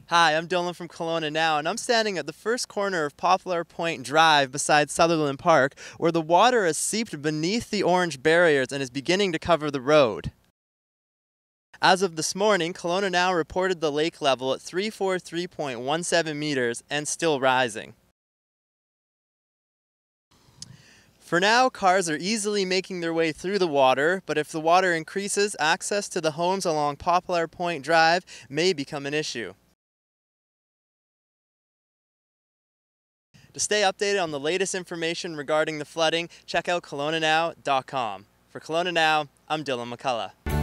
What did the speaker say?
Hi, I'm Dylan from Kelowna now, and I'm standing at the first corner of Poplar Point Drive beside Sutherland Park, where the water has seeped beneath the orange barriers and is beginning to cover the road. As of this morning, Kelowna now reported the lake level at 343.17 meters and still rising. For now, cars are easily making their way through the water, but if the water increases, access to the homes along Poplar Point Drive may become an issue. To stay updated on the latest information regarding the flooding, check out KelownaNow.com. For Kelowna Now, I'm Dylan McCullough.